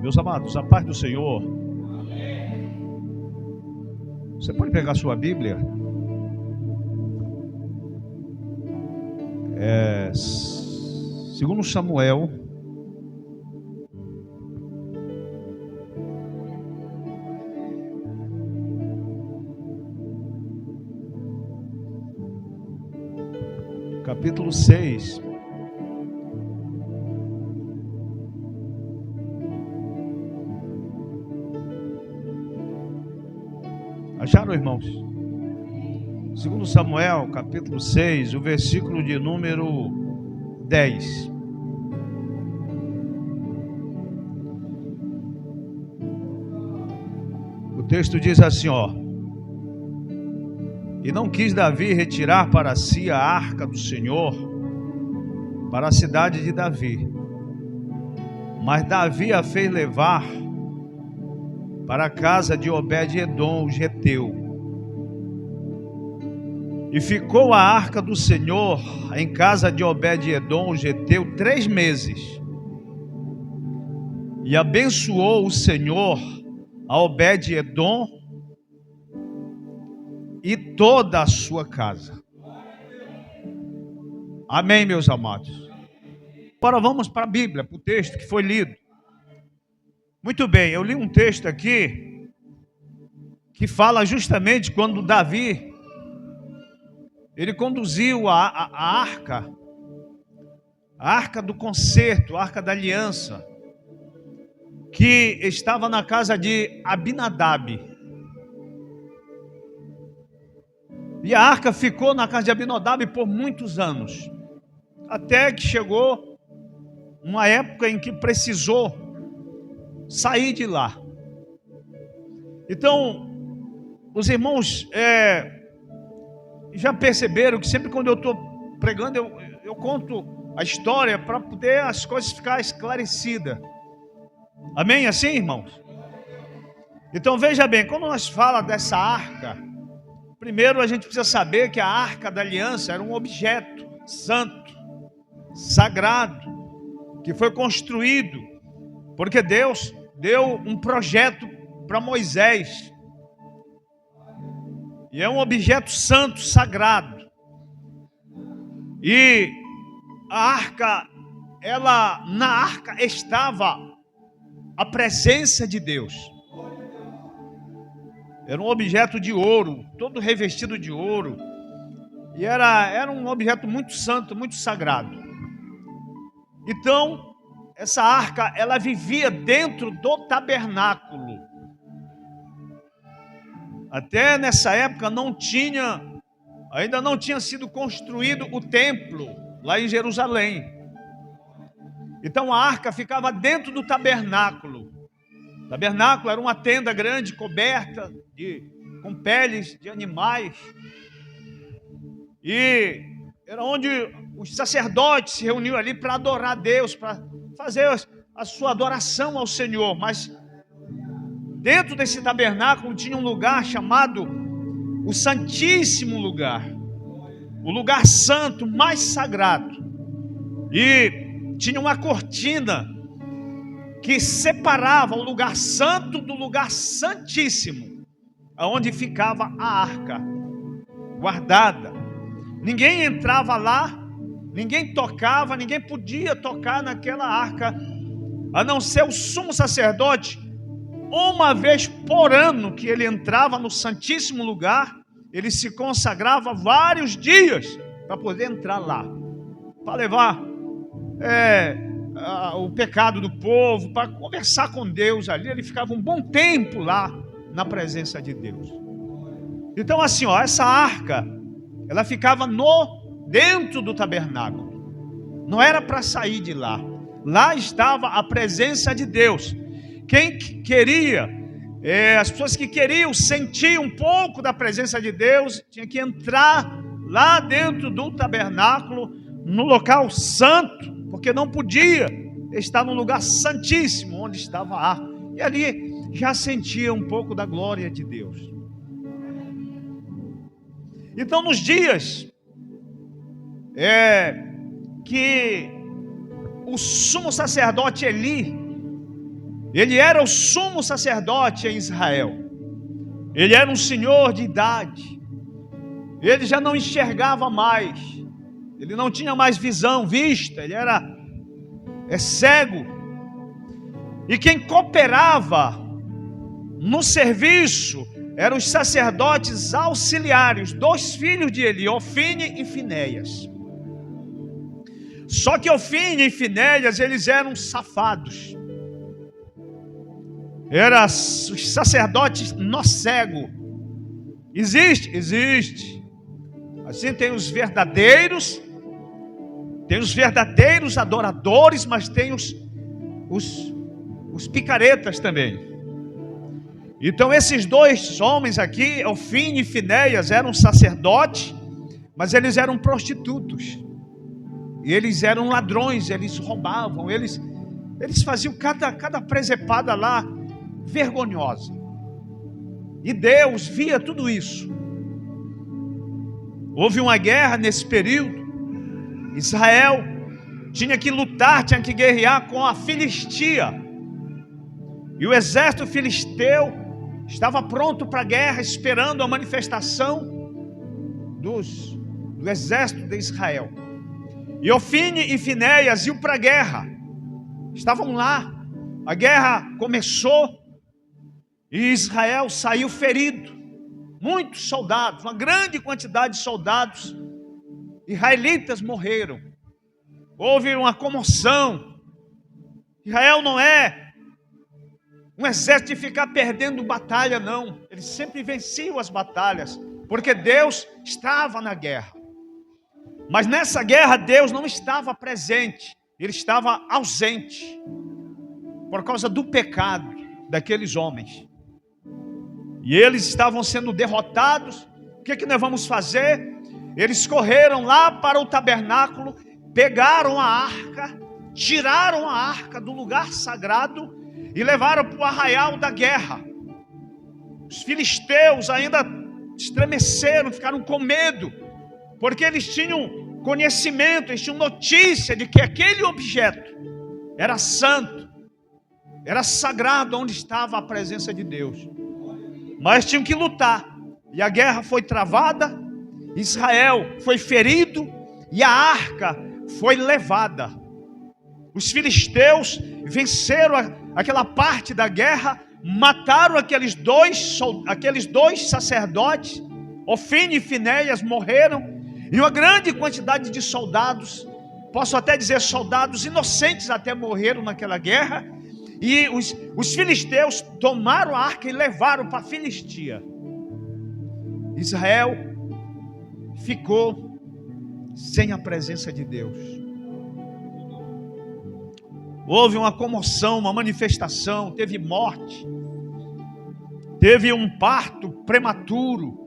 Meus amados, a paz do Senhor. Você pode pegar sua Bíblia? Segundo Samuel, capítulo 6. Acharam, irmãos? Segundo Samuel, capítulo 6, o versículo de número 10. O texto diz assim, E não quis Davi retirar para si a arca do Senhor para a cidade de Davi, mas Davi a fez levar para a casa de Obed-edom, o geteu. E ficou a arca do Senhor em casa de Obed-edom, o geteu, 3 meses. E abençoou o Senhor a Obed-edom e toda a sua casa. Amém, meus amados? Agora vamos para a Bíblia, para o texto que foi lido. Muito bem, eu li um texto aqui que fala justamente quando Davi, ele conduziu a arca do concerto, a arca da aliança, que estava na casa de Abinadab. E a arca ficou na casa de Abinadab por muitos anos, até que chegou uma época em que precisou sair de lá. Então, os irmãos já perceberam que sempre quando eu estou pregando, eu conto a história para poder as coisas ficarem esclarecidas. Amém? Assim, irmãos? Então, veja bem, quando nós falamos dessa arca, primeiro a gente precisa saber que a arca da aliança era um objeto santo, sagrado, que foi construído, porque Deus deu um projeto para Moisés. E é um objeto santo, sagrado. E a arca, na arca estava a presença de Deus. Era um objeto de ouro, todo revestido de ouro. E era um objeto muito santo, muito sagrado. Então, essa arca, ela vivia dentro do tabernáculo. Até nessa época ainda não tinha sido construído o templo lá em Jerusalém. Então a arca ficava dentro do tabernáculo. O tabernáculo era uma tenda grande, coberta com peles de animais. E era onde os sacerdotes se reuniam ali para adorar a Deus, para fazer a sua adoração ao Senhor. Mas dentro desse tabernáculo tinha um lugar chamado o Santíssimo Lugar, o lugar santo, mais sagrado. E tinha uma cortina que separava o lugar santo do lugar santíssimo, onde ficava a arca guardada. Ninguém entrava lá, ninguém tocava, ninguém podia tocar naquela arca, a não ser o sumo sacerdote. Uma vez por ano que ele entrava no Santíssimo Lugar, ele se consagrava vários dias para poder entrar lá, para levar o pecado do povo, para conversar com Deus ali. Ele ficava um bom tempo lá na presença de Deus. Então assim, essa arca, ela ficava dentro do tabernáculo, não era para sair de lá. Lá estava a presença de Deus. Quem queria, as pessoas que queriam sentir um pouco da presença de Deus, tinha que entrar lá dentro do tabernáculo, no local santo, porque não podia estar no lugar santíssimo, onde estava a arca. E ali já sentia um pouco da glória de Deus. Então, nos dias que o sumo sacerdote Eli, Ele era o sumo sacerdote em Israel. Ele era um senhor de idade. Ele já não enxergava mais. Ele não tinha mais visão, vista. Ele era cego. E quem cooperava no serviço eram os sacerdotes auxiliares, 2 filhos de Eli, Ofni e Finéias. Só que Ofni e Finéias, eles eram safados. Eram os sacerdotes nó cego. Existe? Existe. Assim tem os verdadeiros adoradores, mas tem os picaretas também. Então esses 2 homens aqui, Ofni e Finéias, eram sacerdotes, mas eles eram prostitutos. E eles eram ladrões, eles roubavam, eles faziam cada presepada lá vergonhosa. E Deus via tudo isso. Houve uma guerra nesse período. Israel tinha que lutar, tinha que guerrear com a Filistia. E o exército filisteu estava pronto para a guerra, esperando a manifestação do exército de Israel. E Ofni e Finéias iam para a guerra. Estavam lá. A guerra começou e Israel saiu ferido. Muitos soldados, uma grande quantidade de soldados israelitas morreram. Houve uma comoção. Israel não é um exército de ficar perdendo batalha, não. Eles sempre venciam as batalhas, porque Deus estava na guerra. Mas nessa guerra Deus não estava presente, Ele estava ausente, por causa do pecado daqueles homens. E eles estavam sendo derrotados. O que nós vamos fazer? Eles correram lá para o tabernáculo, pegaram a arca, tiraram a arca do lugar sagrado e levaram para o arraial da guerra. Os filisteus ainda estremeceram, ficaram com medo, porque eles tinham conhecimento, eles tinham notícia de que aquele objeto era santo, era sagrado, onde estava a presença de Deus. Mas tinham que lutar, e a guerra foi travada, Israel foi ferido, e a arca foi levada. Os filisteus venceram aquela parte da guerra, mataram aqueles dois sacerdotes, Ofni e Finéias morreram, e uma grande quantidade de soldados, posso até dizer soldados inocentes até morreram naquela guerra. E os filisteus tomaram a arca e levaram para a Filistia. Israel ficou sem a presença de Deus. Houve uma comoção, uma manifestação, teve morte, teve um parto prematuro.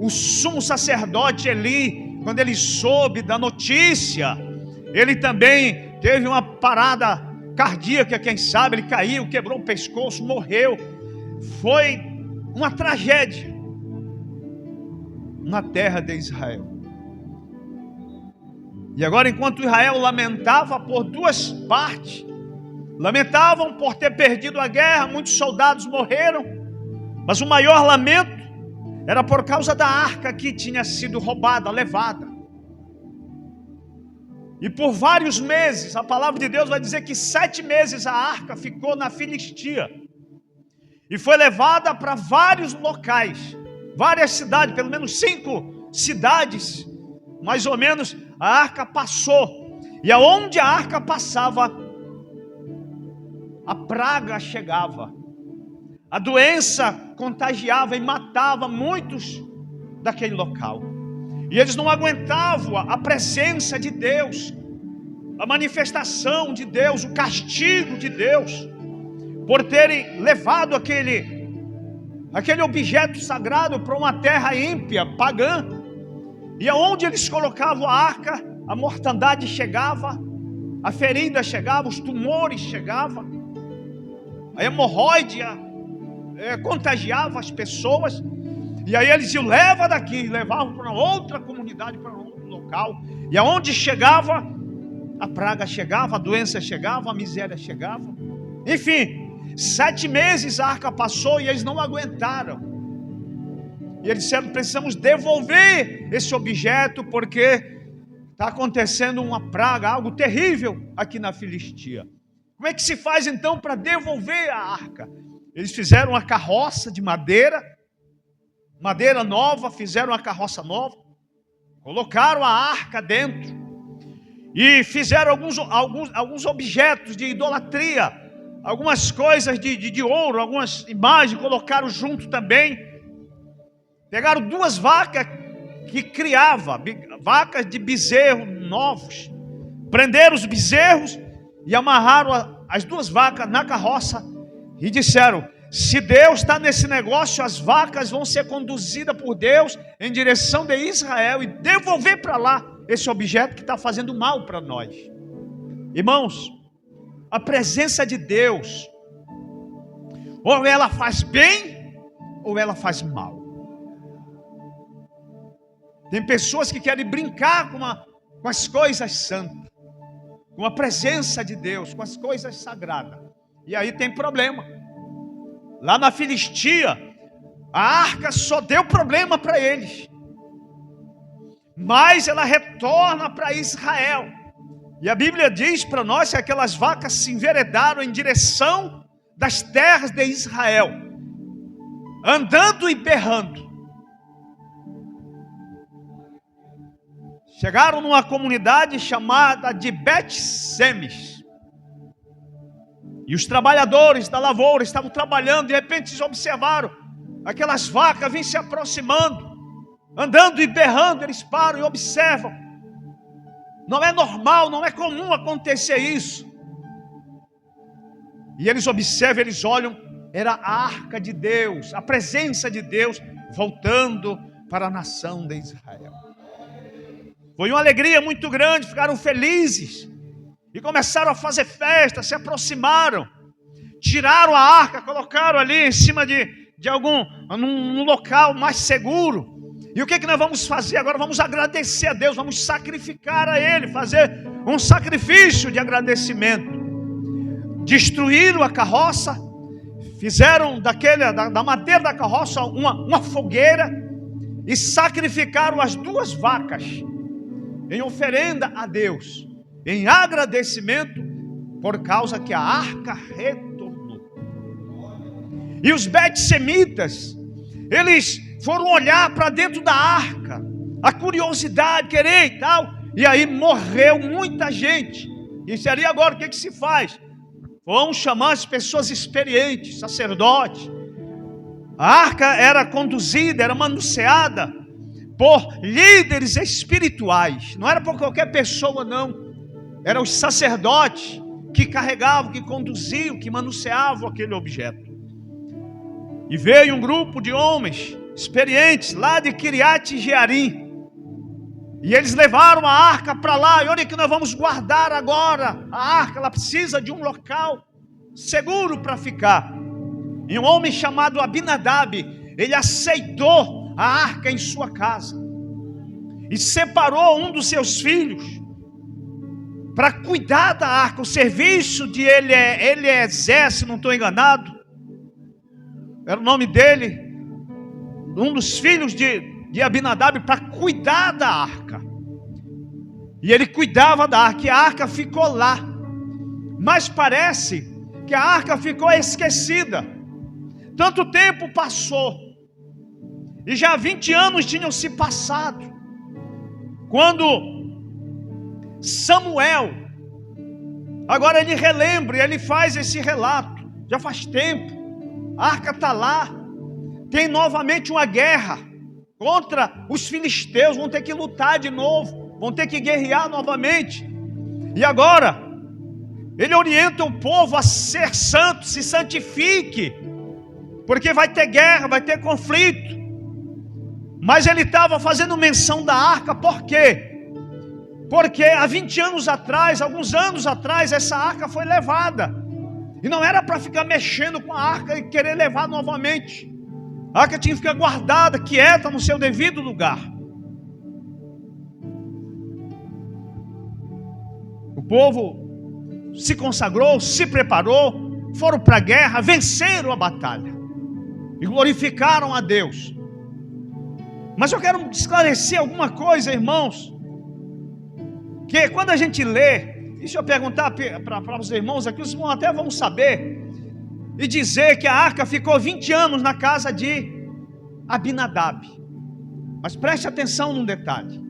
O sumo sacerdote Eli, quando ele soube da notícia, ele também teve uma parada cardíaca, quem sabe, ele caiu, quebrou o pescoço, morreu. Foi uma tragédia na terra de Israel. E agora, enquanto Israel lamentava por 2 partes, lamentavam por ter perdido a guerra, muitos soldados morreram, mas o maior lamento era por causa da arca que tinha sido roubada, levada. E por vários meses, a palavra de Deus vai dizer que 7 meses a arca ficou na Filistia. E foi levada para vários locais, várias cidades, pelo menos 5 cidades, mais ou menos, a arca passou. E aonde a arca passava, a praga chegava. A doença contagiava e matava muitos daquele local. E eles não aguentavam a presença de Deus, a manifestação de Deus, o castigo de Deus, por terem levado aquele objeto sagrado para uma terra ímpia, pagã. E aonde eles colocavam a arca, a mortandade chegava, a ferida chegava, os tumores chegavam, a hemorroida contagiava as pessoas. E aí eles iam, leva daqui, levavam para outra comunidade, para outro local. E aonde chegava, a praga chegava, a doença chegava, a miséria chegava. Enfim, 7 meses a arca passou e eles não aguentaram. E eles disseram: precisamos devolver esse objeto, porque está acontecendo uma praga, algo terrível aqui na Filistia. Como é que se faz então para devolver a arca? Eles fizeram uma carroça de madeira nova, fizeram uma carroça nova, colocaram a arca dentro e fizeram alguns objetos de idolatria, algumas coisas de ouro, algumas imagens, colocaram junto também. Pegaram 2 vacas que criava, vacas de bezerro novos, prenderam os bezerros e amarraram as 2 vacas na carroça e disseram: se Deus está nesse negócio, as vacas vão ser conduzidas por Deus em direção de Israel e devolver para lá esse objeto que está fazendo mal para nós. Irmãos, a presença de Deus, ou ela faz bem, ou ela faz mal. Tem pessoas que querem brincar com as coisas santas, com a presença de Deus, com as coisas sagradas. E aí tem problema. Lá na Filistia, a arca só deu problema para eles. Mas ela retorna para Israel. E a Bíblia diz para nós que aquelas vacas se enveredaram em direção das terras de Israel, andando e berrando. Chegaram numa comunidade chamada de Bet-Semes. E os trabalhadores da lavoura estavam trabalhando. De repente eles observaram aquelas vacas vêm se aproximando, andando e berrando. Eles param e observam. Não é normal, não é comum acontecer isso. E eles observam, eles olham. Era a arca de Deus, a presença de Deus voltando para a nação de Israel. Foi uma alegria muito grande, ficaram felizes e começaram a fazer festa, se aproximaram, tiraram a arca, colocaram ali em cima de num local mais seguro. E o que nós vamos fazer agora? Vamos agradecer a Deus, vamos sacrificar a Ele, fazer um sacrifício de agradecimento. Destruíram a carroça, fizeram da madeira da carroça uma fogueira e sacrificaram as 2 vacas em oferenda a Deus, em agradecimento, por causa que a arca retornou. E os Bet-Semitas, eles foram olhar para dentro da arca, a curiosidade, querer e tal, e aí morreu muita gente. E seria agora, o que se faz? Vamos chamar as pessoas experientes, sacerdotes. A arca era conduzida, era manuseada por líderes espirituais. Não era por qualquer pessoa, não. Eram os sacerdotes que carregavam, que conduziam, que manuseavam aquele objeto. E veio um grupo de homens experientes lá de Kiriat Jearim. E eles levaram a arca para lá. E olha que nós vamos guardar agora. A arca, ela precisa de um local seguro para ficar. E um homem chamado Abinadab, ele aceitou a arca em sua casa e separou um dos seus filhos para cuidar da arca. O serviço de Eliezer, se não estou enganado, era o nome dele, um dos filhos de Abinadab, para cuidar da arca. E ele cuidava da arca, e a arca ficou lá. Mas parece que a arca ficou esquecida. Tanto tempo passou, e já 20 anos tinham se passado, quando Samuel, agora ele relembra, ele faz esse relato. Já faz tempo, a arca está lá, tem novamente uma guerra contra os filisteus, vão ter que lutar de novo, vão ter que guerrear novamente. E agora, ele orienta o povo a ser santo, se santifique, porque vai ter guerra, vai ter conflito. Mas ele estava fazendo menção da arca, por quê? Porque há 20 anos atrás, alguns anos atrás, essa arca foi levada. E não era para ficar mexendo com a arca e querer levar novamente. A arca tinha que ficar guardada, quieta, no seu devido lugar. O povo se consagrou, se preparou, foram para a guerra, venceram a batalha e glorificaram a Deus. Mas eu quero esclarecer alguma coisa, irmãos, que quando a gente lê, deixa eu perguntar para os irmãos aqui, os irmãos até vão saber, e dizer que a arca ficou 20 anos na casa de Abinadab. Mas preste atenção num detalhe.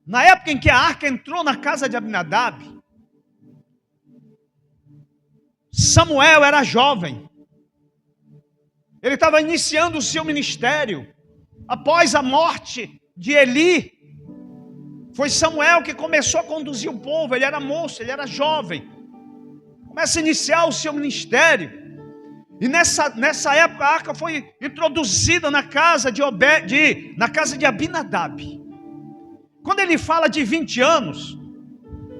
Na época em que a arca entrou na casa de Abinadab, Samuel era jovem. Ele estava iniciando o seu ministério. Após a morte de Eli, foi Samuel que começou a conduzir o povo. Ele era moço, ele era jovem. Começa a iniciar o seu ministério. E nessa época a arca foi introduzida na casa de Abinadab. Quando ele fala de 20 anos,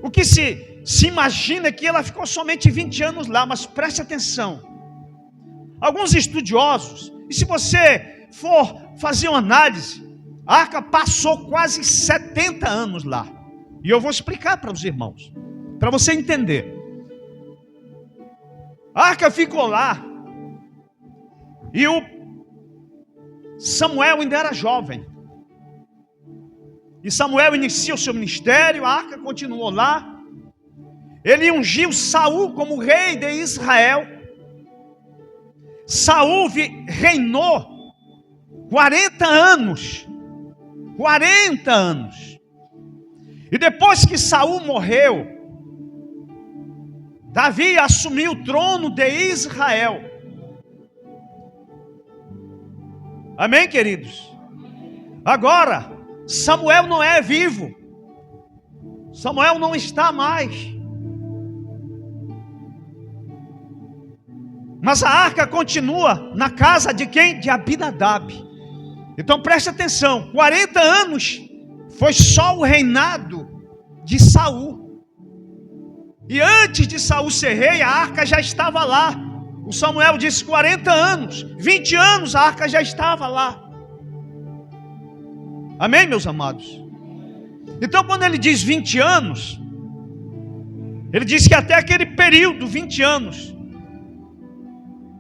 o que se imagina é que ela ficou somente 20 anos lá, mas preste atenção. Alguns estudiosos, e se você for fazer uma análise, a arca passou quase 70 anos lá. E eu vou explicar para os irmãos, para você entender. A arca ficou lá, e o Samuel ainda era jovem. E Samuel inicia o seu ministério, a arca continuou lá. Ele ungiu Saul como rei de Israel. Saul reinou 40 anos. 40 anos. E depois que Saul morreu, Davi assumiu o trono de Israel. Amém, queridos? Agora, Samuel não é vivo. Samuel não está mais. Mas a arca continua na casa de quem? De Abinadab. Então preste atenção, 40 anos foi só o reinado de Saul. E antes de Saul ser rei, a arca já estava lá. O Samuel disse 40 anos, 20 anos a arca já estava lá. Amém, meus amados? Então quando ele diz 20 anos, ele diz que até aquele período, 20 anos,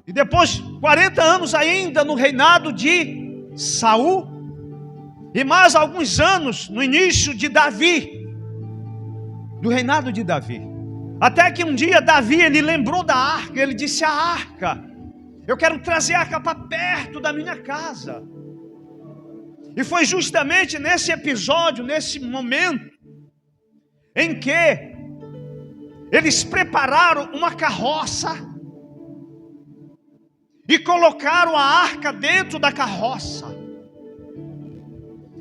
e depois 40 anos ainda no reinado de Saul, e mais alguns anos no início de Davi, do reinado de Davi. Até que um dia Davi, ele lembrou da arca, ele disse: a arca, eu quero trazer a arca para perto da minha casa. E foi justamente nesse episódio, nesse momento, em que eles prepararam uma carroça e colocaram a arca dentro da carroça.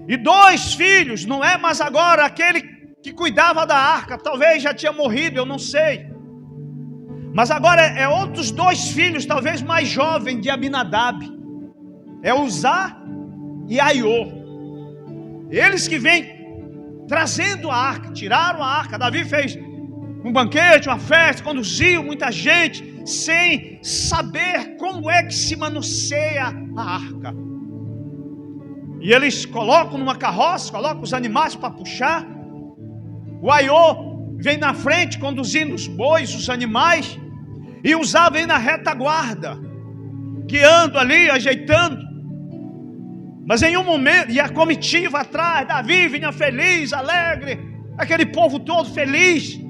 E 2 filhos, não é mais agora aquele que cuidava da arca, talvez já tinha morrido, eu não sei. Mas agora é outros 2 filhos, talvez mais jovens, de Abinadab. É Uzá e Aiô. Eles que vêm trazendo a arca, tiraram a arca. Davi fez um banquete, uma festa, conduziu muita gente, sem saber como é que se manuseia a arca. E eles colocam numa carroça, colocam os animais para puxar. O Aiô vem na frente, conduzindo os bois, os animais. E Uzá vem na retaguarda, guiando ali, ajeitando. Mas em um momento, e a comitiva atrás, Davi vinha feliz, alegre, aquele povo todo feliz.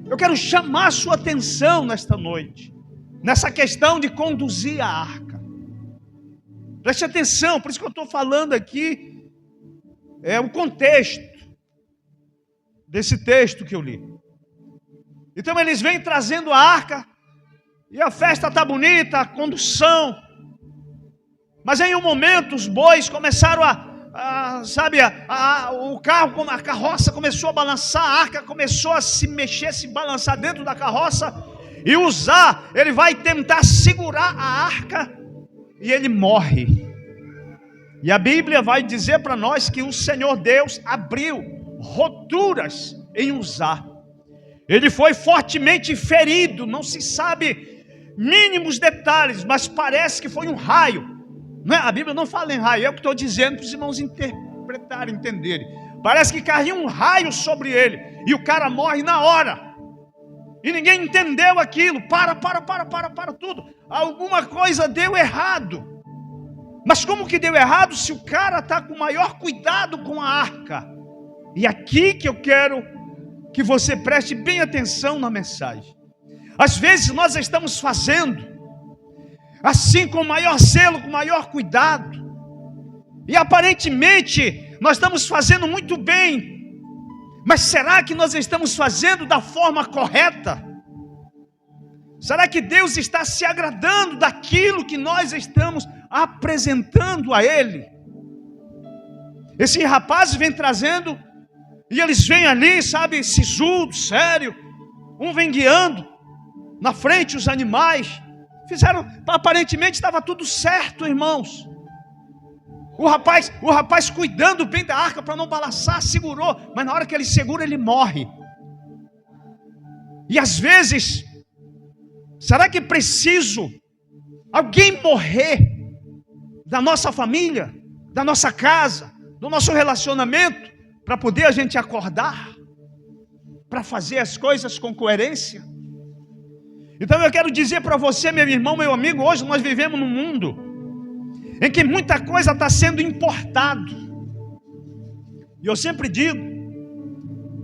Eu quero chamar a sua atenção nesta noite, nessa questão de conduzir a arca. Preste atenção, por isso que eu estou falando aqui, o contexto desse texto que eu li. Então eles vêm trazendo a arca, e a festa está bonita, a condução. Mas em um momento os bois começaram o carro, a carroça começou a balançar, a arca começou a se mexer, se balançar dentro da carroça. E Uzá, ele vai tentar segurar a arca e ele morre. E a Bíblia vai dizer para nós que o Senhor Deus abriu roturas em Uzá. Ele foi fortemente ferido, não se sabe mínimos detalhes, mas parece que foi um raio. Não é? A Bíblia não fala em raio, é o que estou dizendo para os irmãos interpretarem, entenderem. Parece que caiu um raio sobre ele, e o cara morre na hora. E ninguém entendeu aquilo. Para tudo. Alguma coisa deu errado. Mas como que deu errado se o cara está com o maior cuidado com a arca? E aqui que eu quero que você preste bem atenção na mensagem. Às vezes nós estamos fazendo assim com maior zelo, com maior cuidado. E aparentemente nós estamos fazendo muito bem. Mas será que nós estamos fazendo da forma correta? Será que Deus está se agradando daquilo que nós estamos apresentando a Ele? Esse rapaz vem trazendo, e eles vêm ali, sabe, sisudo, sério. Um vem guiando na frente os animais. Fizeram, aparentemente estava tudo certo, irmãos. O rapaz cuidando bem da arca para não balançar, segurou. Mas na hora que ele segura, ele morre. E às vezes, será que é preciso alguém morrer da nossa família, da nossa casa, do nosso relacionamento, para poder a gente acordar, para fazer as coisas com coerência? Então eu quero dizer para você, meu irmão, meu amigo, hoje nós vivemos num mundo em que muita coisa está sendo importado. E eu sempre digo,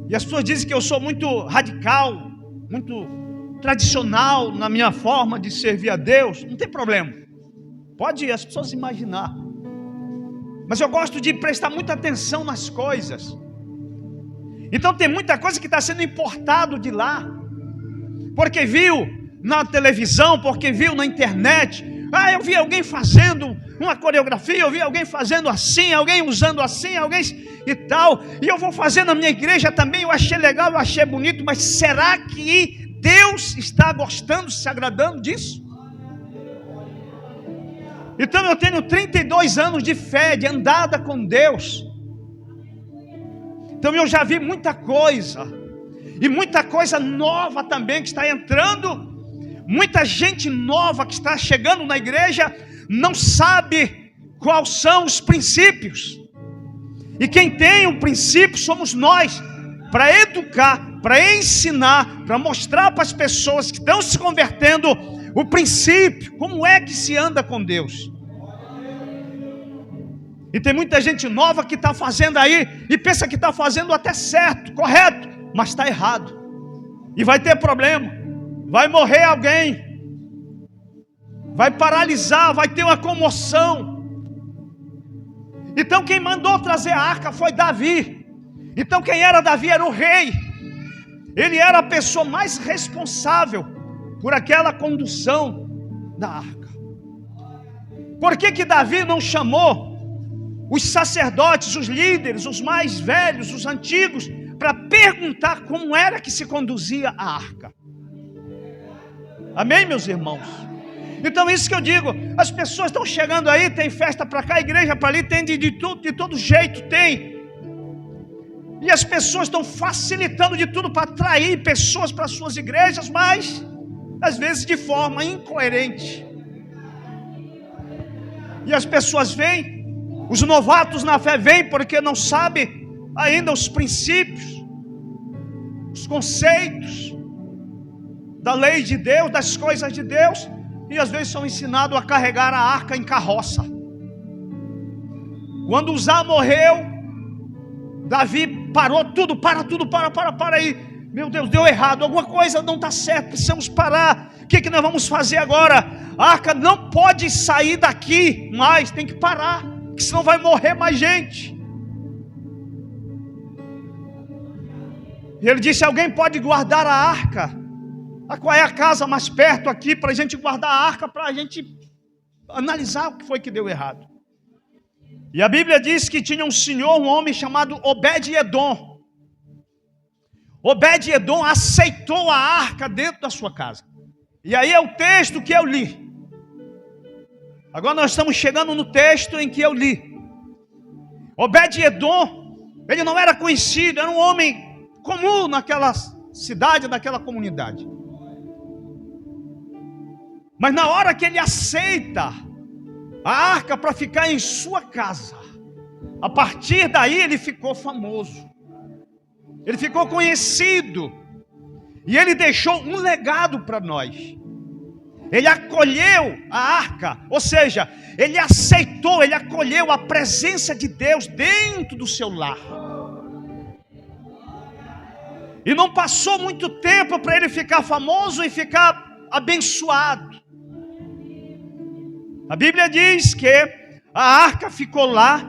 e as pessoas dizem que eu sou muito radical, muito tradicional na minha forma de servir a Deus. Não tem problema, pode as pessoas imaginar. Mas eu gosto de prestar muita atenção nas coisas. Então tem muita coisa que está sendo importado de lá, porque viu na televisão, porque viu na internet. Eu vi alguém fazendo uma coreografia, eu vi alguém fazendo assim, alguém usando assim, alguém e tal, e eu vou fazer na minha igreja também. Eu achei legal, eu achei bonito, mas será que Deus está gostando, se agradando disso? Então eu tenho 32 anos de fé, de andada com Deus. Então eu já vi muita coisa, e muita coisa nova também que está entrando. Muita gente nova que está chegando na igreja não sabe quais são os princípios. E quem tem o princípio somos nós, para educar, para ensinar, para mostrar para as pessoas que estão se convertendo o princípio, como é que se anda com Deus. E tem muita gente nova que está fazendo aí e pensa que está fazendo até certo, correto, mas está errado. E vai ter problema. Vai morrer alguém, vai paralisar, vai ter uma comoção. Então quem mandou trazer a arca foi Davi. Então quem era Davi era o rei. Ele era a pessoa mais responsável por aquela condução da arca. Por que Davi não chamou os sacerdotes, os líderes, os mais velhos, os antigos, para perguntar como era que se conduzia a arca? Amém, meus irmãos? Então isso que eu digo, as pessoas estão chegando aí, tem festa para cá, igreja para ali, tem de tudo, de todo jeito tem. E as pessoas estão facilitando de tudo para atrair pessoas para suas igrejas, mas às vezes de forma incoerente. E as pessoas vêm, os novatos na fé vêm porque não sabem ainda os princípios, os conceitos da lei de Deus, das coisas de Deus, e às vezes são ensinados a carregar a arca em carroça. Quando Uzá morreu, Davi parou tudo, para aí. Meu Deus, deu errado, alguma coisa não está certa, precisamos parar. O que nós vamos fazer agora? A arca não pode sair daqui mais, tem que parar, porque senão vai morrer mais gente. E ele disse: alguém pode guardar a arca? Qual é a casa mais perto aqui para a gente guardar a arca, para a gente analisar o que foi que deu errado? E a Bíblia diz que tinha um senhor, um homem chamado Obed-Edom. Obed-Edom aceitou a arca dentro da sua casa. E aí é o texto que eu li. Agora nós estamos chegando no texto em que eu li. Obed-Edom, ele não era conhecido, era um homem comum naquela cidade, naquela comunidade. Mas na hora que ele aceita a arca para ficar em sua casa, a partir daí ele ficou famoso. Ele ficou conhecido. E ele deixou um legado para nós. Ele acolheu a arca, ou seja, ele aceitou, ele acolheu a presença de Deus dentro do seu lar. E não passou muito tempo para ele ficar famoso e ficar abençoado. A Bíblia diz que a arca ficou lá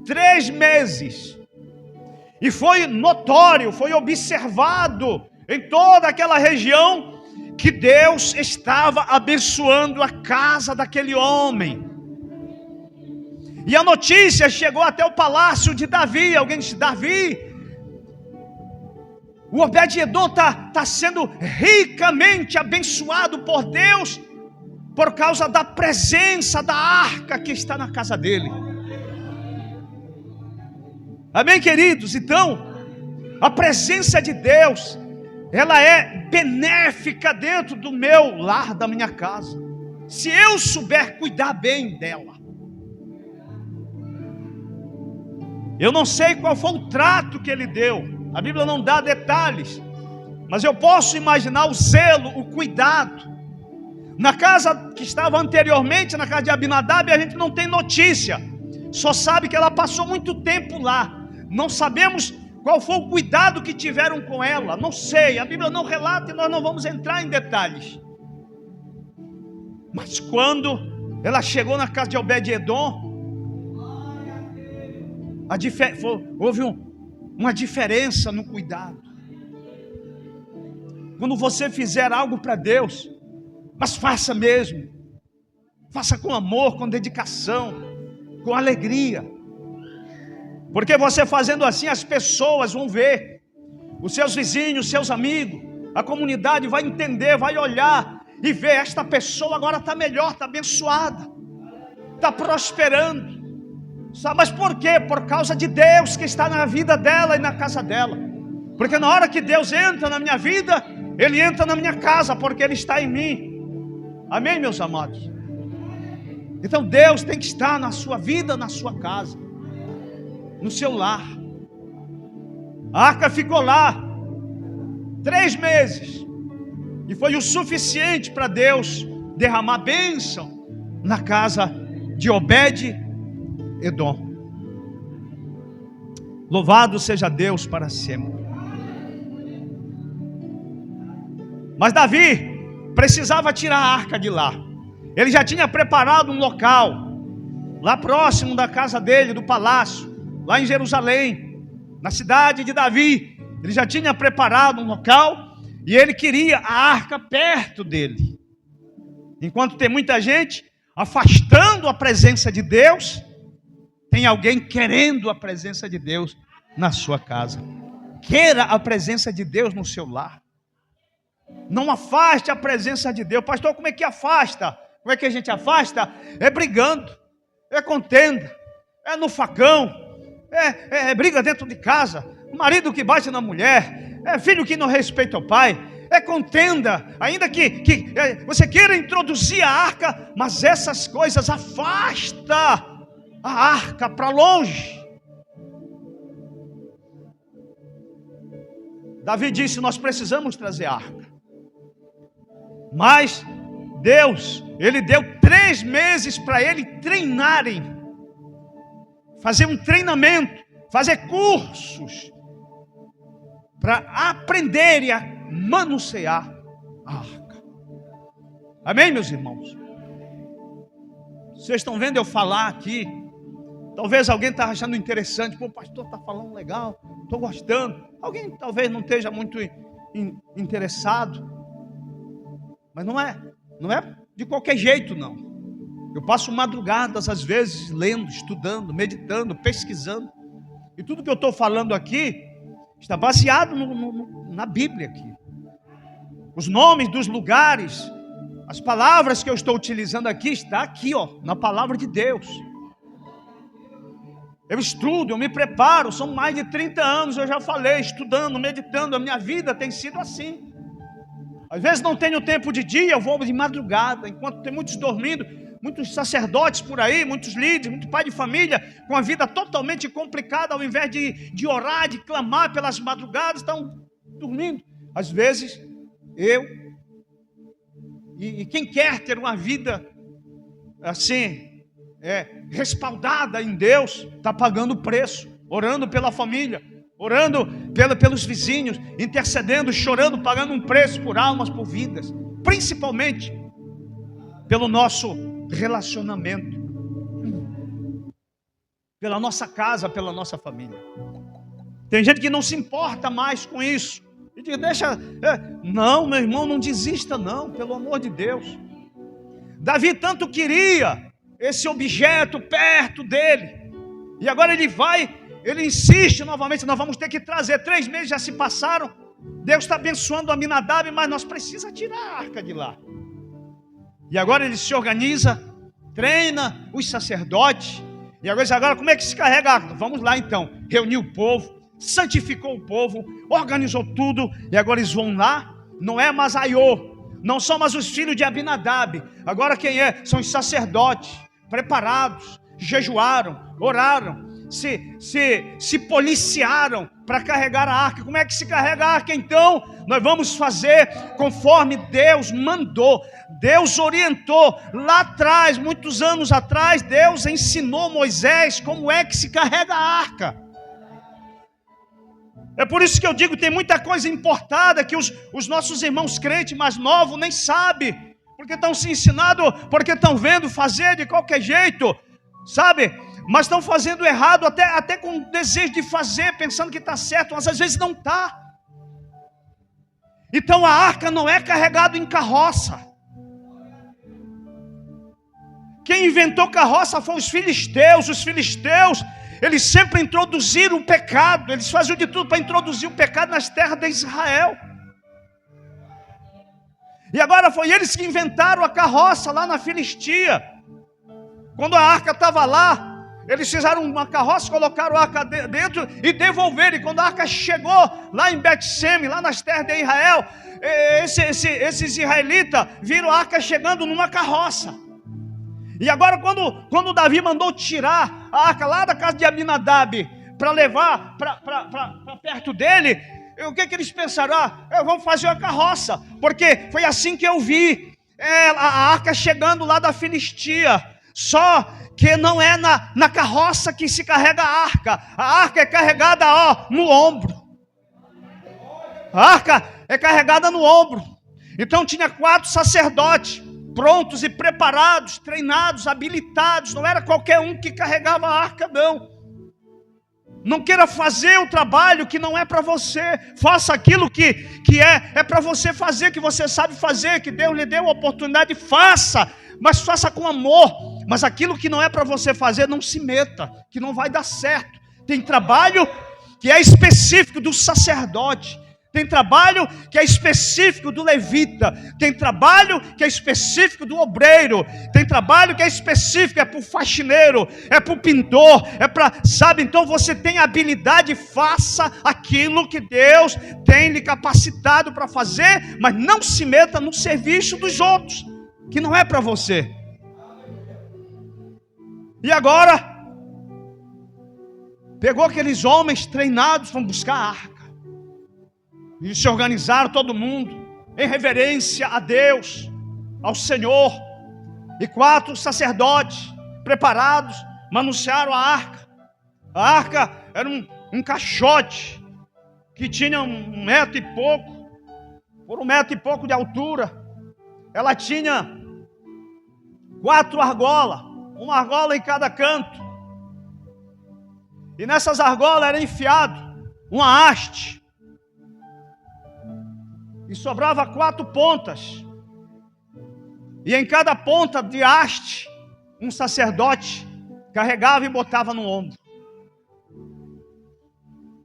3 meses. E foi notório, foi observado em toda aquela região que Deus estava abençoando a casa daquele homem. E a notícia chegou até o palácio de Davi. Alguém disse: Davi, o Obed-Edom está sendo ricamente abençoado por Deus por causa da presença da arca que está na casa dele. Amém, queridos? Então, a presença de Deus, ela é benéfica dentro do meu lar, da minha casa, se eu souber cuidar bem dela. Eu não sei qual foi o trato que ele deu, a Bíblia não dá detalhes, mas eu posso imaginar o zelo, o cuidado. Na casa que estava anteriormente, na casa de Abinadab, a gente não tem notícia, só sabe que ela passou muito tempo lá. Não sabemos qual foi o cuidado que tiveram com ela, não sei, a Bíblia não relata e nós não vamos entrar em detalhes. Mas quando ela chegou na casa de Obed-Edom, houve uma diferença no cuidado. Quando você fizer algo para Deus, mas faça mesmo, faça com amor, com dedicação, com alegria, porque você fazendo assim, as pessoas vão ver, os seus vizinhos, seus amigos, a comunidade vai entender, vai olhar e ver: esta pessoa agora está melhor, está abençoada, está prosperando. Sabe, mas por quê? Por causa de Deus que está na vida dela e na casa dela. Porque na hora que Deus entra na minha vida, Ele entra na minha casa, porque Ele está em mim. Amém, meus amados? Então Deus tem que estar na sua vida, na sua casa, no seu lar. A arca ficou lá 3 meses, e foi o suficiente para Deus derramar bênção na casa de Obed-Edom. Louvado seja Deus para sempre. Mas Davi precisava tirar a arca de lá. Ele já tinha preparado um local lá próximo da casa dele, do palácio, lá em Jerusalém, na cidade de Davi. Ele já tinha preparado um local e ele queria a arca perto dele. Enquanto tem muita gente afastando a presença de Deus, tem alguém querendo a presença de Deus na sua casa. Queira a presença de Deus no seu lar. Não afaste a presença de Deus. Pastor, como é que afasta? Como é que a gente afasta? É brigando, é contenda, é no facão, é briga dentro de casa, marido que bate na mulher, é filho que não respeita o pai, é contenda, ainda que você queira introduzir a arca, mas essas coisas afasta a arca para longe. Davi disse: nós precisamos trazer a arca. Mas Deus, Ele deu 3 meses para ele treinarem, fazer um treinamento, fazer cursos, para aprenderem a manusear a arca. Amém, meus irmãos? Vocês estão vendo eu falar aqui? Talvez alguém está achando interessante. Pô, o pastor está falando legal, estou gostando. Alguém talvez não esteja muito interessado. Mas não é de qualquer jeito, não. Eu passo madrugadas, às vezes, lendo, estudando, meditando, pesquisando. E tudo que eu estou falando aqui está baseado na Bíblia aqui. Os nomes dos lugares, as palavras que eu estou utilizando aqui, está aqui, ó, na palavra de Deus. Eu estudo, eu me preparo, são mais de 30 anos, eu já falei, estudando, meditando, a minha vida tem sido assim. Às vezes não tenho tempo de dia, eu vou de madrugada, enquanto tem muitos dormindo, muitos sacerdotes por aí, muitos líderes, muito pai de família, com a vida totalmente complicada, ao invés de orar, de clamar pelas madrugadas, estão dormindo. Às vezes eu. E quem quer ter uma vida assim, respaldada em Deus, está pagando o preço, orando pela família, orando pelos vizinhos, intercedendo, chorando, pagando um preço por almas, por vidas, principalmente pelo nosso relacionamento, pela nossa casa, pela nossa família. Tem gente que não se importa mais com isso. E diz, não, meu irmão, não desista não, pelo amor de Deus. Davi tanto queria esse objeto perto dele. E agora ele insiste novamente, nós vamos ter que trazer. 3 meses já se passaram. Deus está abençoando Aminadab, mas nós precisamos tirar a arca de lá. E agora ele se organiza, treina os sacerdotes. E agora como é que se carrega a arca? Vamos lá então, reuniu o povo, santificou o povo, organizou tudo. E agora eles vão lá, não é mais Aiô, não são mais os filhos de Abinadab. Agora quem é? São os sacerdotes, preparados, jejuaram, oraram, se policiaram para carregar a arca. Como é que se carrega a arca então? Nós vamos fazer conforme Deus mandou. Deus orientou lá atrás, muitos anos atrás, Deus ensinou Moisés como é que se carrega a arca. É por isso que eu digo, tem muita coisa importada que os nossos irmãos crentes mais novos nem sabem, porque estão se ensinando, porque estão vendo fazer de qualquer jeito, sabe? Mas estão fazendo errado, até com desejo de fazer, pensando que está certo, mas às vezes não está. Então a arca não é carregada em carroça. Quem inventou carroça foram os filisteus. Os filisteus, eles sempre introduziram o pecado, eles faziam de tudo para introduzir o pecado nas terras de Israel. E agora foi eles que inventaram a carroça lá na Filistia. Quando a arca estava lá, eles fizeram uma carroça, colocaram a arca dentro e devolveram. E quando a arca chegou lá em Bet-Seme, lá nas terras de Israel, esses israelitas viram a arca chegando numa carroça. E agora quando Davi mandou tirar a arca lá da casa de Abinadab para levar para perto dele, o que eles pensaram? Vamos fazer uma carroça, porque foi assim que eu vi a arca chegando lá da Filistia. Só que não é na carroça que se carrega a arca é carregada no ombro. A arca é carregada no ombro. Então tinha 4 sacerdotes prontos e preparados, treinados, habilitados. Não era qualquer um que carregava a arca, não. Não queira fazer o trabalho que não é para você. Faça aquilo que é para você fazer, que você sabe fazer, que Deus lhe deu a oportunidade. Faça, mas faça com amor. Mas aquilo que não é para você fazer, não se meta, que não vai dar certo. Tem trabalho que é específico do sacerdote. Tem trabalho que é específico do levita. Tem trabalho que é específico do obreiro. Tem trabalho que é específico, é para o faxineiro, é para o pintor, é para, sabe? Então você tem habilidade, faça aquilo que Deus tem lhe capacitado para fazer, mas não se meta no serviço dos outros, que não é para você. E agora, pegou aqueles homens treinados, vão buscar a arca. E se organizaram todo mundo em reverência a Deus, ao Senhor. E 4 sacerdotes preparados manusearam a arca. A arca era um caixote que tinha 1 metro e pouco, por 1 metro e pouco de altura. Ela tinha 4 argolas, uma argola em cada canto. E nessas argolas era enfiado uma haste. E sobrava 4 pontas. E em cada ponta de haste, um sacerdote carregava e botava no ombro.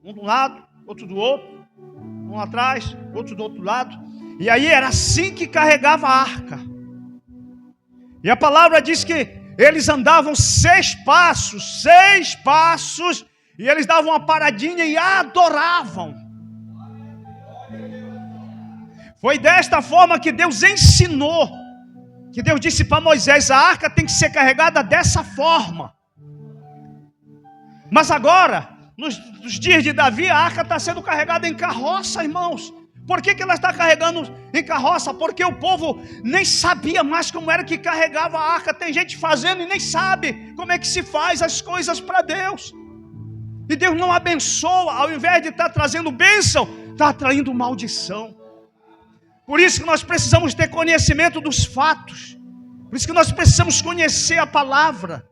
Um de um lado, outro do outro. Um atrás, outro do outro lado. E aí era assim que carregava a arca. E a palavra diz que eles andavam 6 passos. E eles davam uma paradinha e adoravam. Foi desta forma que Deus ensinou, que Deus disse para Moisés, a arca tem que ser carregada dessa forma. Mas agora, nos dias de Davi, a arca está sendo carregada em carroça, irmãos. Por que ela está carregando em carroça? Porque o povo nem sabia mais como era que carregava a arca. Tem gente fazendo e nem sabe como é que se faz as coisas para Deus. E Deus não abençoa, ao invés de estar trazendo bênção, está atraindo maldição. Por isso que nós precisamos ter conhecimento dos fatos. Por isso que nós precisamos conhecer a palavra.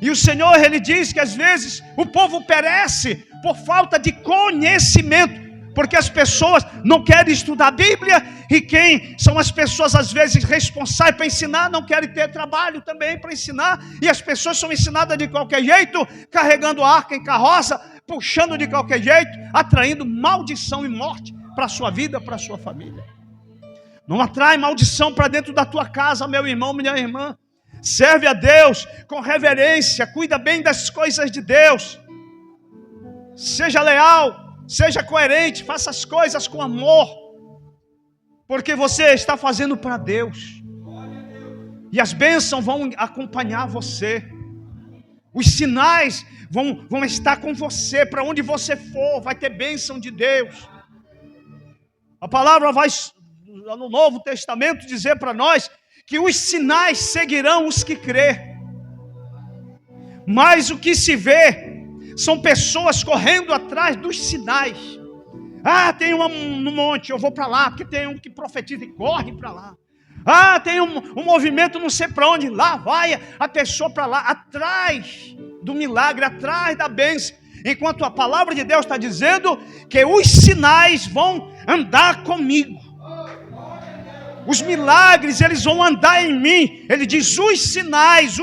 E o Senhor, Ele diz que às vezes o povo perece por falta de conhecimento. Porque as pessoas não querem estudar a Bíblia. E quem são as pessoas às vezes responsáveis para ensinar, não querem ter trabalho também para ensinar. E as pessoas são ensinadas de qualquer jeito, carregando a arca em carroça, puxando de qualquer jeito, atraindo maldição e morte para a sua vida, para a sua família. Não atrai maldição para dentro da tua casa, meu irmão, minha irmã. Serve a Deus com reverência, cuida bem das coisas de Deus. Seja leal, seja coerente, faça as coisas com amor. Porque você está fazendo para Deus. E as bênçãos vão acompanhar você. Os sinais vão estar com você. Para onde você for, vai ter bênção de Deus. A palavra vai, no Novo Testamento, dizer para nós que os sinais seguirão os que crê. Mas o que se vê são pessoas correndo atrás dos sinais. Ah, tem um no monte, eu vou para lá, porque tem um que profetiza e corre para lá. Ah, tem um movimento não sei para onde, lá vai a pessoa para lá, atrás do milagre, atrás da bênção. Enquanto a palavra de Deus está dizendo que os sinais vão andar comigo. Os milagres, eles vão andar em mim. Ele diz, os sinais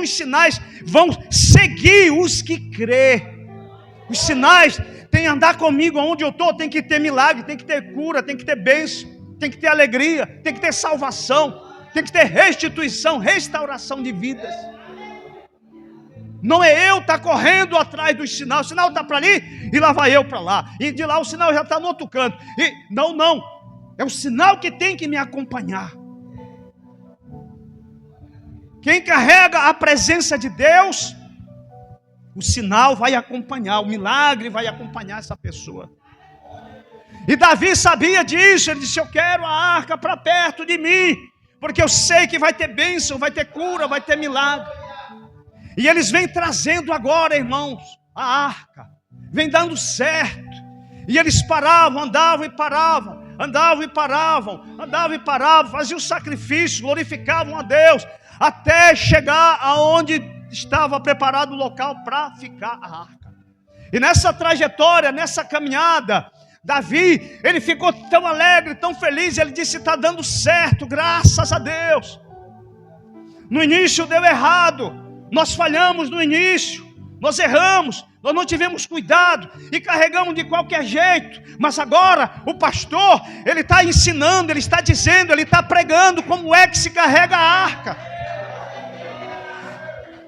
vão seguir os que crê. Os sinais têm que andar comigo aonde eu estou. Tem que ter milagre, tem que ter cura, tem que ter bênção, tem que ter alegria, tem que ter salvação, tem que ter restituição, restauração de vidas. Não é eu estar correndo atrás dos sinais. O sinal está para ali e lá vai eu para lá. E de lá o sinal já está no outro canto. E não. É o sinal que tem que me acompanhar. Quem carrega a presença de Deus, o sinal vai acompanhar, o milagre vai acompanhar essa pessoa. E Davi sabia disso. Ele disse, eu quero a arca para perto de mim, porque eu sei que vai ter bênção, vai ter cura, vai ter milagre. E eles vêm trazendo agora, irmãos, a arca. Vem dando certo. E eles paravam, andavam e paravam. Andavam e paravam, faziam sacrifício, glorificavam a Deus, até chegar aonde estava preparado o local para ficar a arca. E nessa trajetória, nessa caminhada, Davi, ele ficou tão alegre, tão feliz, ele disse, está dando certo, graças a Deus. No início deu errado, nós falhamos no início, nós erramos, nós não tivemos cuidado e carregamos de qualquer jeito. Mas agora o pastor, ele está ensinando, ele está dizendo, ele está pregando como é que se carrega a arca.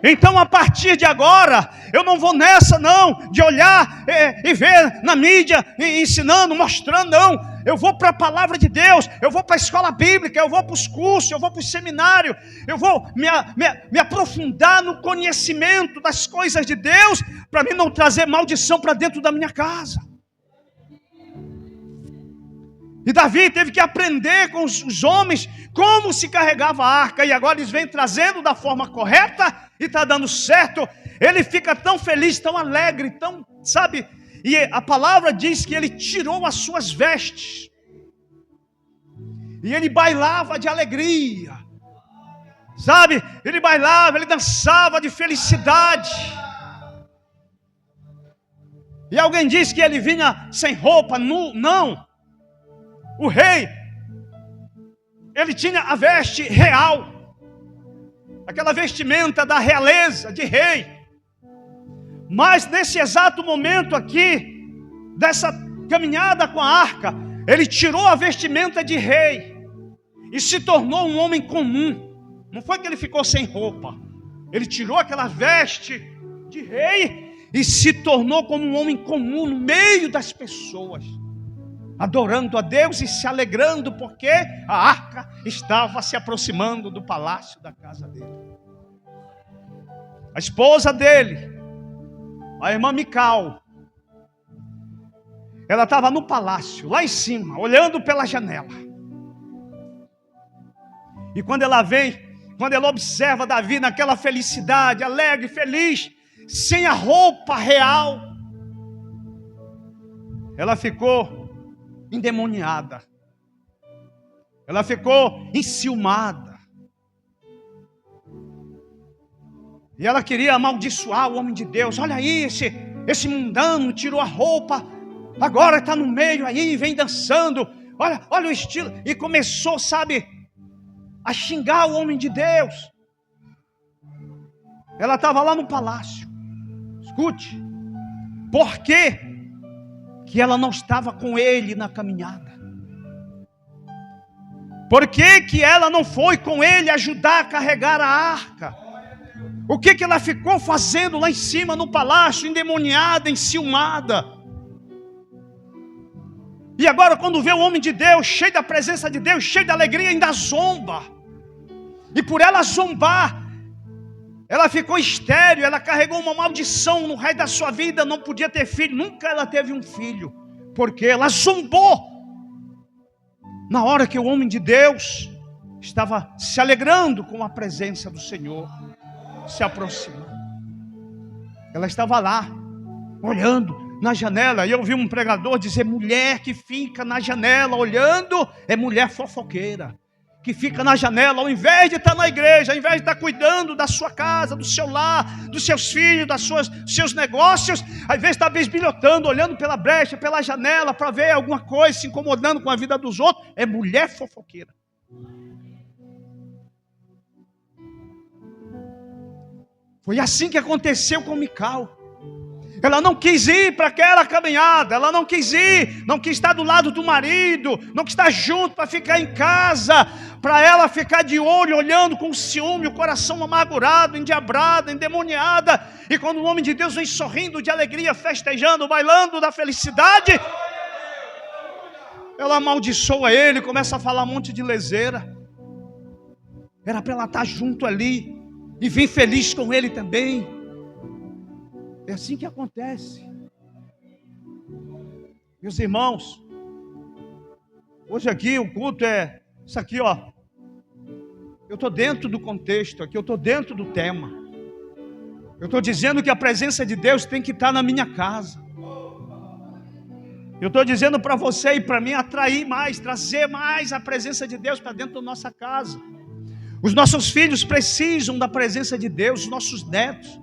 Então a partir de agora, eu não vou nessa não, de olhar e ver na mídia, ensinando, mostrando, não. Eu vou para a palavra de Deus, eu vou para a escola bíblica, eu vou para os cursos, eu vou para o seminário, eu vou me aprofundar no conhecimento das coisas de Deus, para mim não trazer maldição para dentro da minha casa. E Davi teve que aprender com os homens como se carregava a arca, e agora eles vêm trazendo da forma correta, e está dando certo. Ele fica tão feliz, tão alegre, tão, sabe... E a palavra diz que ele tirou as suas vestes. E ele bailava de alegria. Sabe? Ele bailava, ele dançava de felicidade. E alguém disse que ele vinha sem roupa, nu. Não. O rei, ele tinha a veste real. Aquela vestimenta da realeza, de rei. Mas nesse exato momento aqui, dessa caminhada com a arca, ele tirou a vestimenta de rei e se tornou um homem comum. Não foi que ele ficou sem roupa. Ele tirou aquela veste de rei e se tornou como um homem comum no meio das pessoas, adorando a Deus e se alegrando porque a arca estava se aproximando do palácio da casa dele. A esposa dele, a irmã Mical, Ela estava no palácio, lá em cima, olhando pela janela. E quando ela observa Davi naquela felicidade, alegre, feliz, sem a roupa real, ela ficou endemoniada. Ela ficou enciumada. E ela queria amaldiçoar o homem de Deus. Olha aí, esse mundano tirou a roupa, agora está no meio aí, vem dançando. Olha o estilo. E começou, sabe, a xingar o homem de Deus. Ela estava lá no palácio. Escute, por que ela não estava com ele na caminhada? Por que ela não foi com ele ajudar a carregar a arca? O que ela ficou fazendo lá em cima no palácio, endemoniada, enciumada? E agora, quando vê o homem de Deus, cheio da presença de Deus, cheio de alegria, ainda zomba. E por ela zombar, ela ficou estéril, ela carregou uma maldição no resto da sua vida, não podia ter filho, nunca ela teve um filho, porque ela zombou. Na hora que o homem de Deus estava se alegrando com a presença do Senhor, se aproximou. Ela estava lá, olhando na janela, e eu vi um pregador dizer: mulher que fica na janela olhando é mulher fofoqueira, que fica na janela, ao invés de estar na igreja, ao invés de estar cuidando da sua casa, do seu lar, dos seus filhos, dos seus negócios, ao invés de estar bisbilhotando, olhando pela brecha, pela janela, para ver alguma coisa, se incomodando com a vida dos outros, é mulher fofoqueira. Foi assim que aconteceu com Mical. Ela não quis ir para aquela caminhada, ela não quis ir, não quis estar do lado do marido, não quis estar junto para ficar em casa, para ela ficar de olho, olhando com ciúme, o coração amargurado, endiabrada, endemoniada. E quando o homem de Deus vem sorrindo de alegria, festejando, bailando da felicidade, ela amaldiçoa ele, começa a falar um monte de leseira. Era para ela estar junto ali e vir feliz com ele também. É assim que acontece. Meus irmãos, hoje aqui o culto é isso aqui, ó. Eu estou dentro do contexto aqui, eu estou dentro do tema. Eu estou dizendo que a presença de Deus tem que estar na minha casa. Eu estou dizendo para você e para mim atrair mais, trazer mais a presença de Deus para dentro da nossa casa. Os nossos filhos precisam da presença de Deus, os nossos netos.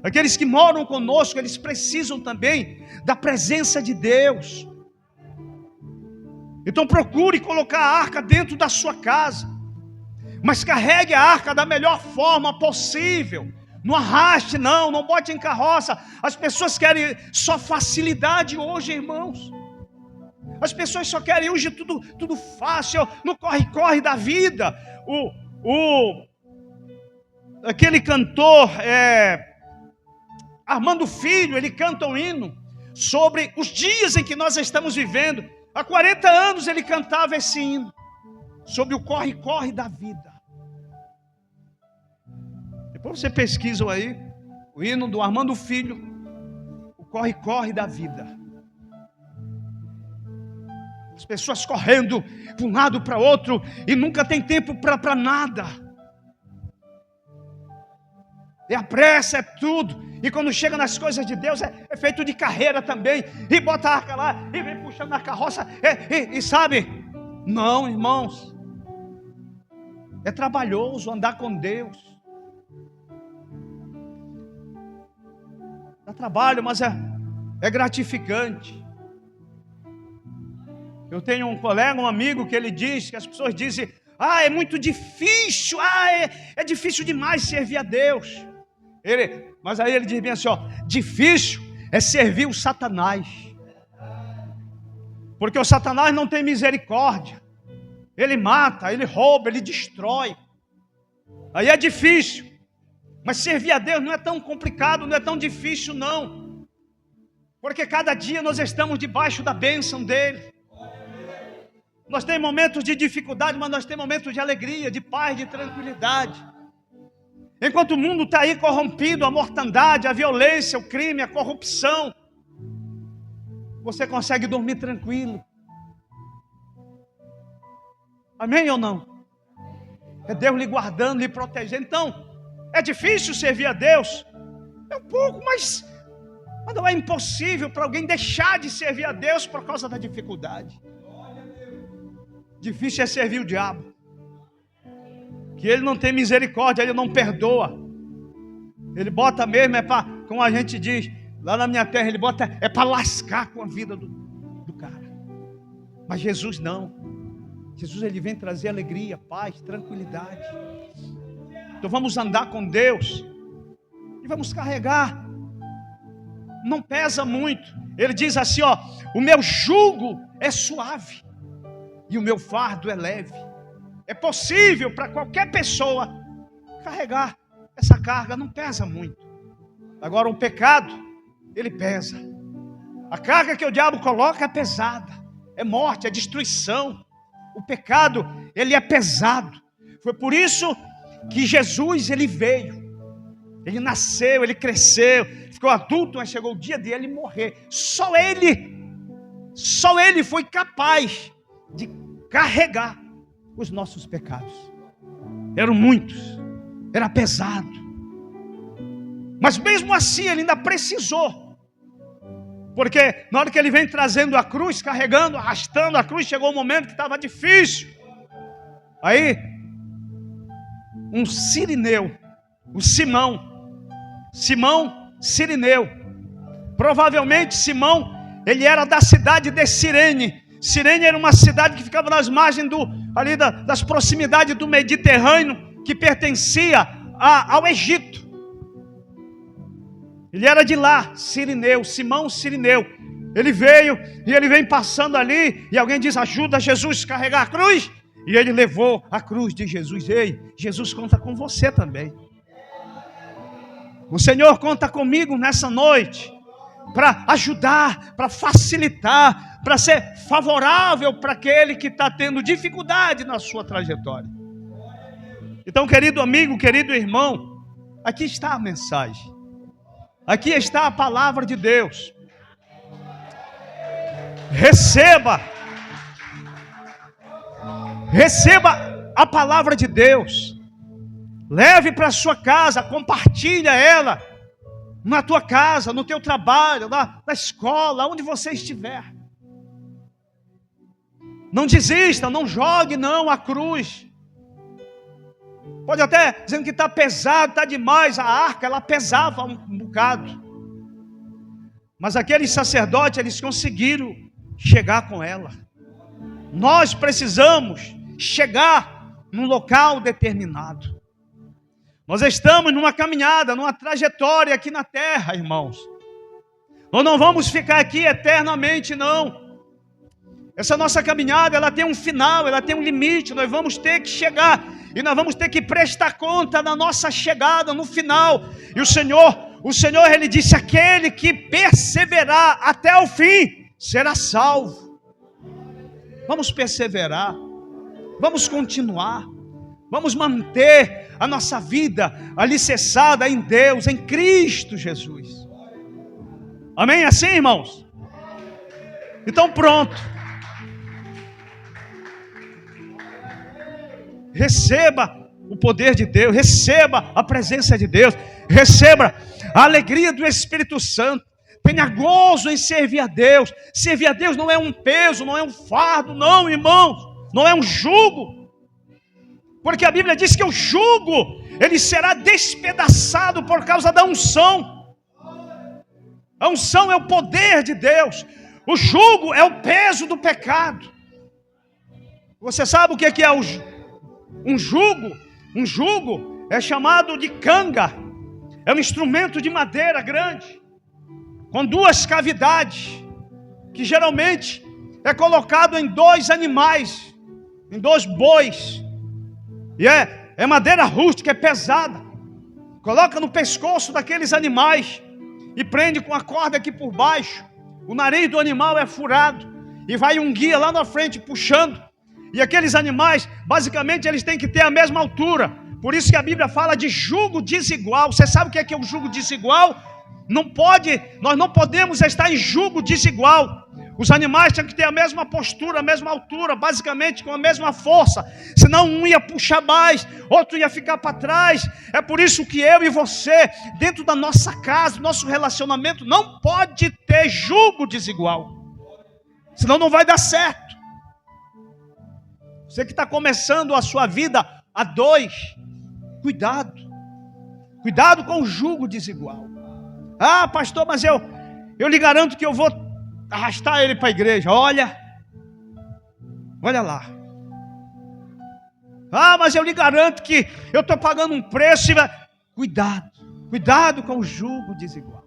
Aqueles que moram conosco, eles precisam também da presença de Deus. Então procure colocar a arca dentro da sua casa, mas carregue a arca da melhor forma possível. Não arraste, não bote em carroça. As pessoas querem só facilidade hoje, irmãos. As pessoas só querem hoje tudo fácil, no corre-corre da vida. Aquele cantor, Armando Filho, ele canta um hino sobre os dias em que nós estamos vivendo. Há 40 anos ele cantava esse hino sobre o corre-corre da vida. Depois você pesquisa aí o hino do Armando Filho, o corre-corre da vida. As pessoas correndo de um lado para outro e nunca tem tempo para nada. É a pressa, é tudo. E quando chega nas coisas de Deus, é feito de carreira também. E bota a arca lá, e vem puxando na carroça. E sabe, não, irmãos. É trabalhoso andar com Deus. Dá trabalho, mas é gratificante. Eu tenho um colega, um amigo, que ele diz, que as pessoas dizem: é muito difícil, é difícil demais servir a Deus. Mas aí ele diz bem assim, difícil é servir o Satanás, porque o Satanás não tem misericórdia, ele mata, ele rouba, ele destrói, aí é difícil. Mas servir a Deus não é tão complicado, não é tão difícil não, porque cada dia nós estamos debaixo da bênção dele. Nós temos momentos de dificuldade, mas nós temos momentos de alegria, de paz, de tranquilidade. Enquanto o mundo está aí corrompido, a mortandade, a violência, o crime, a corrupção, você consegue dormir tranquilo. Amém ou não? É Deus lhe guardando, lhe protegendo. Então, é difícil servir a Deus? É um pouco, mas não é impossível para alguém deixar de servir a Deus por causa da dificuldade. Difícil é servir o diabo, que ele não tem misericórdia, ele não perdoa. Ele bota mesmo, como a gente diz, lá na minha terra, ele bota, para lascar com a vida do cara. Mas Jesus não. Jesus, ele vem trazer alegria, paz, tranquilidade. Então vamos andar com Deus e vamos carregar. Não pesa muito. Ele diz assim, o meu jugo é suave e o meu fardo é leve. É possível para qualquer pessoa carregar essa carga, não pesa muito. Agora o pecado, ele pesa. A carga que o diabo coloca é pesada, é morte, é destruição. O pecado, ele é pesado. Foi por isso que Jesus, ele veio. Ele nasceu, ele cresceu, ficou adulto, mas chegou o dia dele morrer. Só ele foi capaz de carregar os nossos pecados. Eram muitos, era pesado. Mas mesmo assim ele ainda precisou. Porque na hora que ele vem trazendo a cruz, carregando, arrastando a cruz, chegou um momento que estava difícil. Aí, um sirineu, o Simão Sirineu. Provavelmente Simão, ele era da cidade de Cirene. Cirene era uma cidade que ficava nas margens das proximidades do Mediterrâneo, que pertencia ao Egito. Ele era de lá, Sirineu, Simão Sirineu. Ele veio e ele vem passando ali, e alguém diz, ajuda Jesus a carregar a cruz. E ele levou a cruz de Jesus. Ei, Jesus conta com você também. O Senhor conta comigo nessa noite, para ajudar, para facilitar, para ser favorável para aquele que está tendo dificuldade na sua trajetória. Então, querido amigo, querido irmão, aqui está a mensagem. Aqui está a palavra de Deus. Receba a palavra de Deus. Leve para a sua casa, compartilha ela na tua casa, no teu trabalho, na escola, onde você estiver. Não desista, não jogue não a cruz. Pode até dizendo que está pesado, está demais. A arca, ela pesava um bocado. Mas aqueles sacerdotes, eles conseguiram chegar com ela. Nós precisamos chegar num local determinado. Nós estamos numa caminhada, numa trajetória aqui na terra, irmãos. Nós não vamos ficar aqui eternamente, não. Essa nossa caminhada, ela tem um final, ela tem um limite. Nós vamos ter que chegar e nós vamos ter que prestar conta da nossa chegada no final. E o Senhor, ele disse, aquele que perseverar até o fim, será salvo. Vamos perseverar, vamos continuar, vamos manter a nossa vida alicerçada em Deus, em Cristo Jesus. Amém? Assim, irmãos? Então pronto. Receba o poder de Deus, receba a presença de Deus, receba a alegria do Espírito Santo. Tenha gozo em servir a Deus. Servir a Deus não é um peso, não é um fardo, não, irmãos. Não é um jugo. Porque a Bíblia diz que o jugo, ele será despedaçado por causa da unção. A unção é o poder de Deus. O jugo é o peso do pecado. Você sabe o que é um jugo? Um jugo é chamado de canga. É um instrumento de madeira grande, com duas cavidades, que geralmente é colocado em 2 animais, em 2 bois. E é madeira rústica, é pesada. Coloca no pescoço daqueles animais e prende com a corda aqui por baixo. O nariz do animal é furado e vai um guia lá na frente puxando. E aqueles animais, basicamente, eles têm que ter a mesma altura. Por isso que a Bíblia fala de jugo desigual. Você sabe o que é o jugo desigual? Nós não podemos estar em jugo desigual. Os animais tinham que ter a mesma postura, a mesma altura, basicamente com a mesma força. Senão um ia puxar mais, outro ia ficar para trás. É por isso que eu e você, dentro da nossa casa, nosso relacionamento, não pode ter jugo desigual. Senão não vai dar certo. Você que está começando a sua vida a dois, cuidado. Cuidado com o jugo desigual. Ah, pastor, mas eu lhe garanto que eu vou arrastar ele para a igreja. Olha lá. Ah, mas eu lhe garanto que eu estou pagando um preço. Cuidado com o jugo desigual.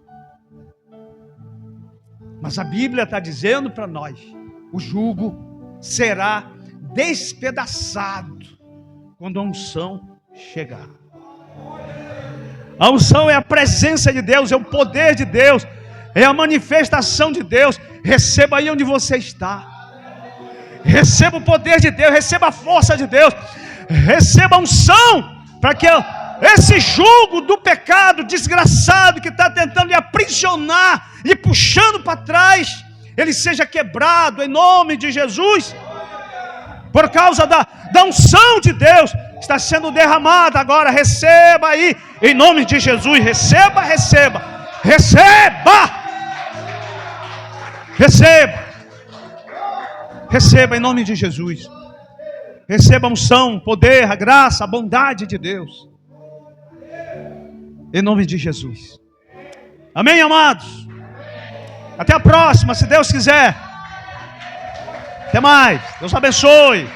Mas a Bíblia está dizendo para nós: o jugo será despedaçado quando a unção chegar. A unção é a presença de Deus, é o poder de Deus, é a manifestação de Deus. Receba aí onde você está. Receba o poder de Deus, receba a força de Deus, receba a unção, para que esse jugo do pecado desgraçado que está tentando lhe aprisionar e puxando para trás, ele seja quebrado em nome de Jesus. Por causa da unção de Deus está sendo derramada agora. Receba aí em nome de Jesus. Receba. Receba em nome de Jesus. Receba a unção, o poder, a graça, a bondade de Deus. Em nome de Jesus. Amém, amados? Até a próxima, se Deus quiser. Até mais. Deus abençoe.